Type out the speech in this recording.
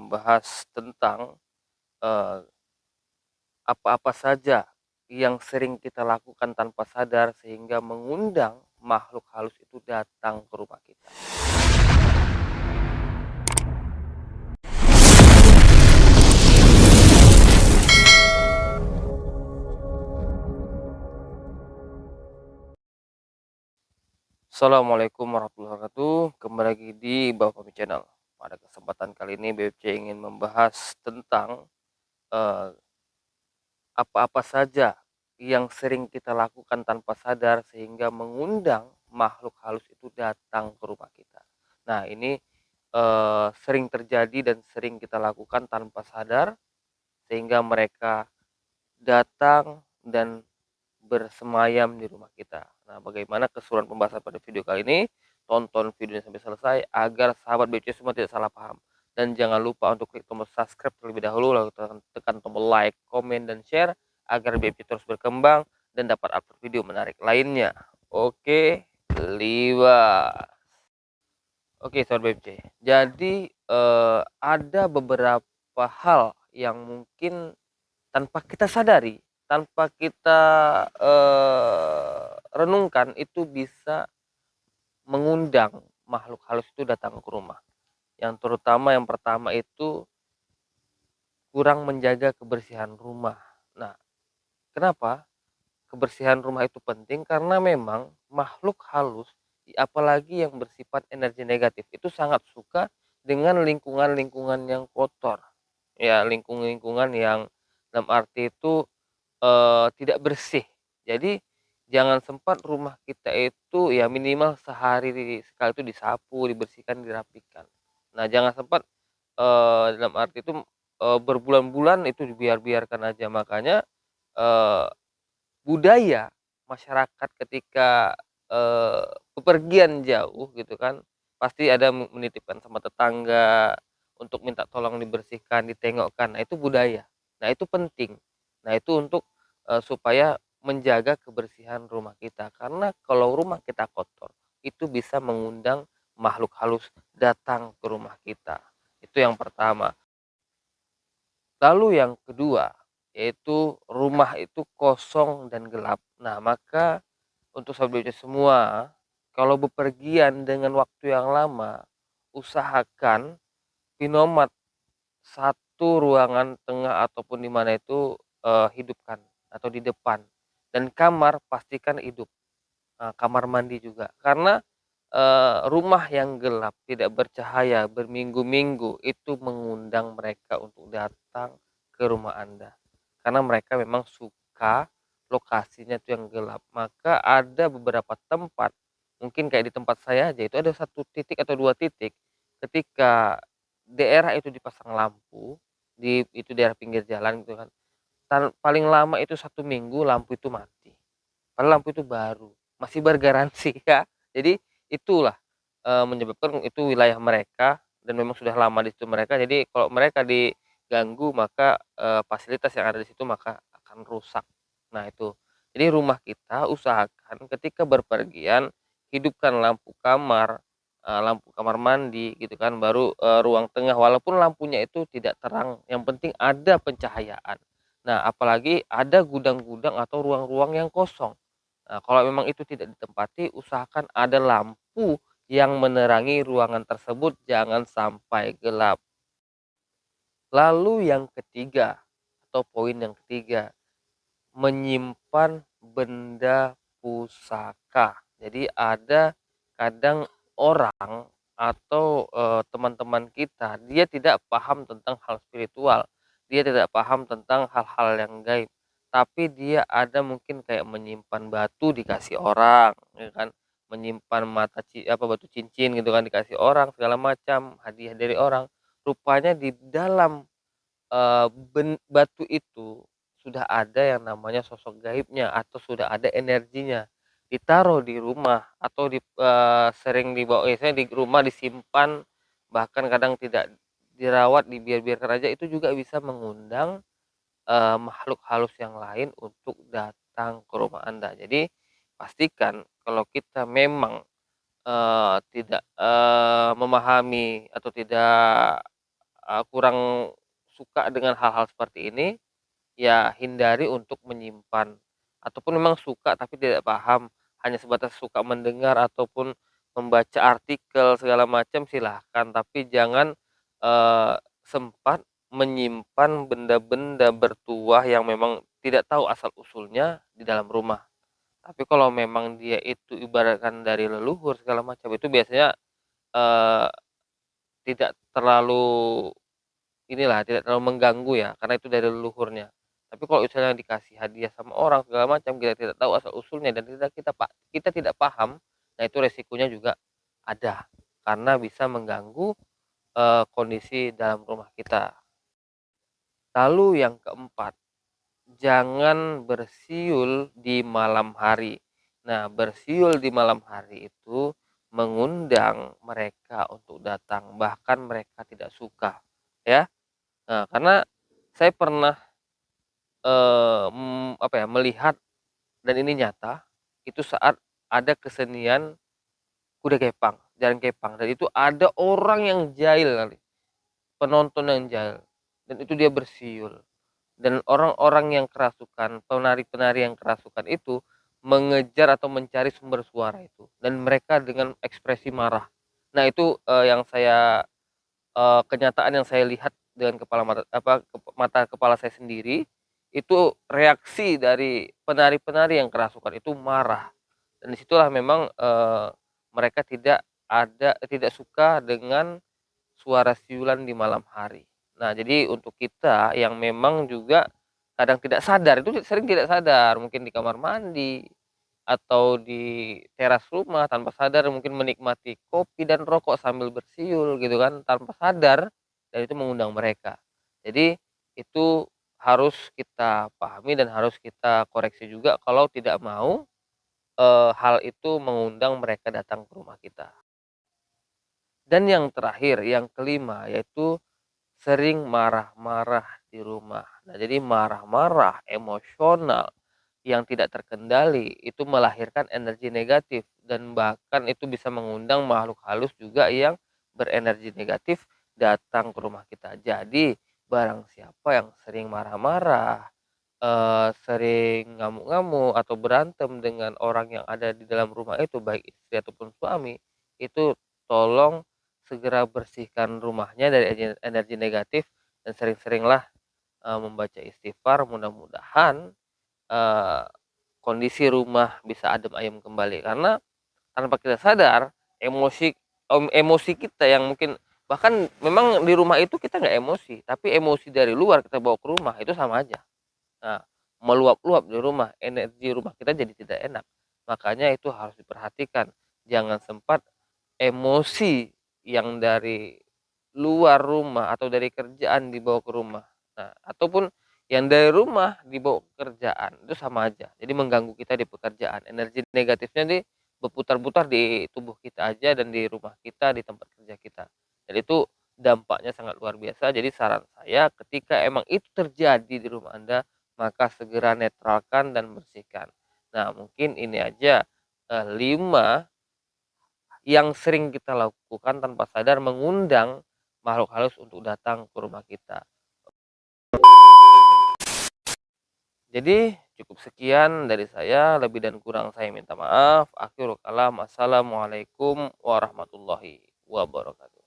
membahas tentang, eee, apa-apa saja yang sering kita lakukan tanpa sadar sehingga mengundang makhluk halus itu datang ke rumah kita. Assalamualaikum warahmatullahi wabarakatuh, kembali lagi di Bapami Channel. Pada kesempatan kali ini BFC ingin membahas tentang, eee, apa-apa saja yang sering kita lakukan tanpa sadar sehingga mengundang makhluk halus itu datang ke rumah kita. Nah ini, sering terjadi dan sering kita lakukan tanpa sadar sehingga mereka datang dan bersemayam di rumah kita. Nah, bagaimana keseluruhan pembahasan pada video kali ini? Tonton videonya sampai selesai agar sahabat BC semua tidak salah paham. Dan jangan lupa untuk klik tombol subscribe terlebih dahulu, lalu tekan tombol like, komen, dan share agar BC terus berkembang dan dapat upload video menarik lainnya. Oke, liwat. Oke, Sobat BC. Jadi ada beberapa hal yang mungkin tanpa kita sadari, tanpa kita, renungkan itu bisa mengundang makhluk halus itu datang ke rumah. Yang terutama yang pertama itu kurang menjaga kebersihan rumah. Nah, kenapa kebersihan rumah itu penting? Karena memang makhluk halus, apalagi yang bersifat energi negatif, itu sangat suka dengan lingkungan-lingkungan yang kotor. Ya, lingkungan-lingkungan yang dalam arti itu tidak bersih. Jadi jangan sempat rumah kita itu ya minimal sehari sekali itu disapu, dibersihkan, dirapikan. Nah, jangan sempat, dalam arti itu, berbulan-bulan itu dibiarkan aja. Makanya, eee, budaya masyarakat ketika, bepergian jauh gitu kan, pasti ada menitipkan sama tetangga untuk minta tolong dibersihkan, ditengokkan. Nah, itu budaya. Nah, itu penting. Nah, itu untuk, supaya menjaga kebersihan rumah kita. Karena kalau rumah kita kotor, itu bisa mengundang makhluk halus datang ke rumah kita. Itu yang pertama. Lalu yang kedua, yaitu rumah itu kosong dan gelap. Nah, maka untuk sobat BC semua, kalau bepergian dengan waktu yang lama, usahakan Vinomat satu ruangan tengah ataupun di mana itu, hidupkan atau di depan. Dan kamar pastikan hidup, kamar mandi juga. Karena, rumah yang gelap, tidak bercahaya berminggu-minggu itu mengundang mereka untuk datang ke rumah Anda. Karena mereka memang suka lokasinya itu yang gelap. Maka ada beberapa tempat, mungkin kayak di tempat saya aja itu ada satu titik atau 2 titik, ketika daerah itu dipasang lampu, di itu daerah pinggir jalan gitu kan, paling lama itu 1 minggu lampu itu mati. Padahal lampu itu baru, masih bergaransi ya. Jadi itulah, menyebabkan itu wilayah mereka dan memang sudah lama di situ mereka, jadi kalau mereka diganggu maka, fasilitas yang ada di situ maka akan rusak. Nah itu, jadi rumah kita usahakan ketika berpergian, hidupkan lampu kamar, lampu kamar mandi gitu kan, baru, ruang tengah walaupun lampunya itu tidak terang, yang penting ada pencahayaan. Nah apalagi ada gudang-gudang atau ruang-ruang yang kosong. Nah, kalau memang itu tidak ditempati, usahakan ada lampu yang menerangi ruangan tersebut, jangan sampai gelap. Lalu yang ketiga, atau poin yang ketiga, menyimpan benda pusaka. Jadi ada kadang orang atau, teman-teman kita, dia tidak paham tentang hal spiritual, dia tidak paham tentang hal-hal yang gaib, tapi dia ada mungkin kayak menyimpan batu dikasih orang, ya kan, menyimpan batu cincin gitu kan dikasih orang, segala macam, hadiah dari orang. Rupanya di dalam batu itu sudah ada yang namanya sosok gaibnya atau sudah ada energinya, ditaruh di rumah atau sering dibawa biasanya di rumah disimpan, bahkan kadang tidak dirawat, dibiarkan aja, itu juga bisa mengundang, makhluk halus yang lain untuk datang ke rumah Anda. Jadi pastikan kalau kita memang, tidak, memahami atau tidak kurang suka dengan hal-hal seperti ini, ya hindari untuk menyimpan, ataupun memang suka tapi tidak paham, hanya sebatas suka mendengar ataupun membaca artikel segala macam silahkan, tapi jangan, sempat menyimpan benda-benda bertuah yang memang tidak tahu asal-usulnya di dalam rumah. Tapi kalau memang dia itu ibaratkan dari leluhur segala macam, itu biasanya, eee, tidak terlalu tidak terlalu mengganggu ya, karena itu dari leluhurnya. Tapi kalau misalnya dikasih hadiah sama orang segala macam, kita tidak tahu asal-usulnya dan kita tidak paham, nah itu resikonya juga ada, karena bisa mengganggu, kondisi dalam rumah kita. Lalu yang keempat, jangan bersiul di malam hari. Nah, bersiul di malam hari itu mengundang mereka untuk datang, bahkan mereka tidak suka, ya. Nah, karena saya pernah, melihat dan ini nyata, itu saat ada kesenian kuda kepang, jaran kepang, dan itu ada orang yang jahil kali, penonton yang jahil, dan itu dia bersiul. Dan orang-orang yang kerasukan, penari-penari yang kerasukan itu mengejar atau mencari sumber suara itu, dan mereka dengan ekspresi marah. Nah itu, kenyataan yang saya lihat dengan mata kepala saya sendiri, itu reaksi dari penari-penari yang kerasukan itu marah, dan disitulah memang, mereka tidak suka dengan suara siulan di malam hari. Nah, jadi untuk kita yang memang juga kadang tidak sadar, itu sering tidak sadar, mungkin di kamar mandi atau di teras rumah tanpa sadar mungkin menikmati kopi dan rokok sambil bersiul gitu kan, tanpa sadar, dan itu mengundang mereka. Jadi itu harus kita pahami dan harus kita koreksi juga kalau tidak mau, hal itu mengundang mereka datang ke rumah kita. Dan yang terakhir, yang kelima, yaitu sering marah-marah di rumah. Nah, jadi marah-marah, emosional yang tidak terkendali itu melahirkan energi negatif dan bahkan itu bisa mengundang makhluk halus juga yang berenergi negatif datang ke rumah kita. Jadi, barang siapa yang sering marah-marah, sering ngamuk-ngamuk atau berantem dengan orang yang ada di dalam rumah itu, baik istri ataupun suami, itu tolong segera bersihkan rumahnya dari energi negatif dan sering-seringlah, membaca istighfar, mudah-mudahan, eee, kondisi rumah bisa adem ayem kembali. Karena tanpa kita sadar, emosi kita yang mungkin bahkan memang di rumah itu kita nggak emosi, tapi emosi dari luar kita bawa ke rumah, itu sama aja. Nah, meluap-luap di rumah, energi rumah kita jadi tidak enak. Makanya itu harus diperhatikan, jangan sempat emosi yang dari luar rumah atau dari kerjaan dibawa ke rumah. Nah, ataupun yang dari rumah dibawa ke kerjaan, itu sama aja. Jadi mengganggu kita di pekerjaan. Energi negatifnya berputar-putar di tubuh kita aja dan di rumah kita, di tempat kerja kita. Dan itu dampaknya sangat luar biasa. Jadi saran saya ketika emang itu terjadi di rumah Anda, maka segera netralkan dan bersihkan. Nah, mungkin ini aja 5 yang sering kita lakukan tanpa sadar mengundang makhluk halus untuk datang ke rumah kita. Jadi cukup sekian dari saya, lebih dan kurang saya minta maaf. Akhirul kalam, assalamualaikum warahmatullahi wabarakatuh.